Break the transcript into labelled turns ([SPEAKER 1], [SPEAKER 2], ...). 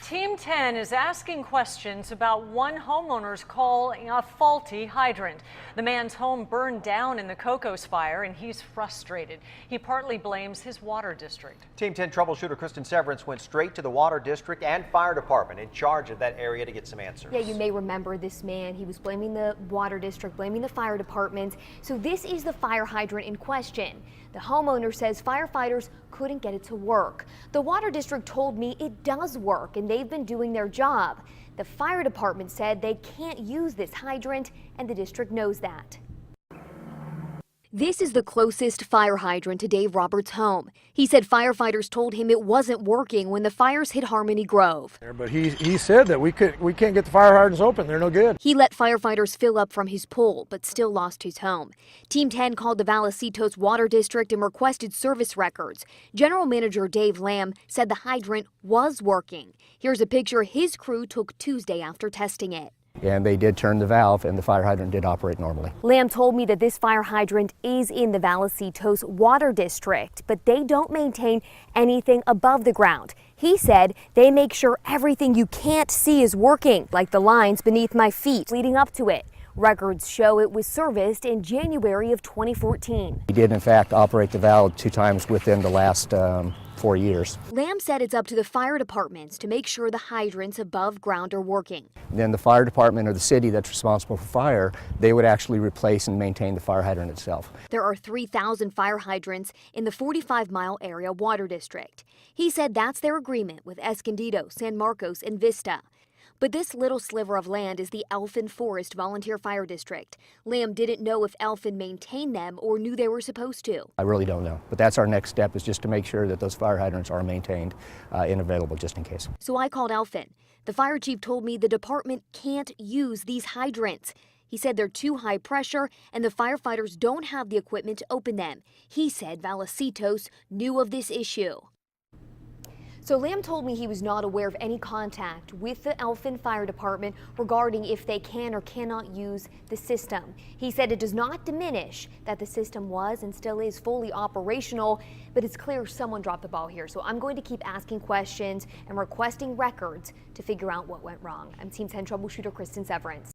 [SPEAKER 1] Team 10 is asking questions about one homeowner's calling a faulty hydrant. The man's home burned down in the Cocos fire and he's frustrated. He partly blames his water district.
[SPEAKER 2] Team 10 troubleshooter Kristen Severance went straight to the water district and fire department in charge of that area to get some answers.
[SPEAKER 3] Yeah, you may remember this man. He was blaming the water district, blaming the fire department. So this is the fire hydrant in question. The homeowner says firefighters couldn't get it to work. The water district told me it does work and they've been doing their job. The fire department said they can't use this hydrant and the district knows that. This is the closest fire hydrant to Dave Roberts' home. He said firefighters told him it wasn't working when the fires hit Harmony Grove.
[SPEAKER 4] But he said that we can't get the fire hydrants open. They're no good.
[SPEAKER 3] He let firefighters fill up from his pool, but still lost his home. Team 10 called the Vallecito's Water District and requested service records. General Manager Dave Lamb said the hydrant was working. Here's a picture his crew took Tuesday after testing it.
[SPEAKER 5] And they did turn the valve and the fire hydrant did operate normally.
[SPEAKER 3] Lamb told me that this fire hydrant is in the Vallecito's Water District, but they don't maintain anything above the ground. He said they make sure everything you can't see is working, like the lines beneath my feet leading up to it. Records show it was serviced in January of 2014.
[SPEAKER 5] He did in fact operate the valve 2 times within the last 4 years.
[SPEAKER 3] Lamb said it's up to the fire departments to make sure the hydrants above ground are working.
[SPEAKER 5] Then the fire department or the city that's responsible for fire, they would actually replace and maintain the fire hydrant itself.
[SPEAKER 3] There are 3,000 fire hydrants in the 45-mile area water district. He said that's their agreement with Escondido, San Marcos, and Vista. But this little sliver of land is the Elfin Forest Volunteer Fire District. Lamb didn't know if Elfin maintained them or knew they were supposed to.
[SPEAKER 5] I really don't know, but that's our next step, is just to make sure that those fire hydrants are maintained and available just in case.
[SPEAKER 3] So I called Elfin. The fire chief told me the department can't use these hydrants. He said they're too high pressure and the firefighters don't have the equipment to open them. He said Vallecito's knew of this issue. So Lamb told me he was not aware of any contact with the Elfin Fire Department regarding if they can or cannot use the system. He said it does not diminish that the system was and still is fully operational, but it's clear someone dropped the ball here. So I'm going to keep asking questions and requesting records to figure out what went wrong. I'm Team 10 troubleshooter Kristen Severance.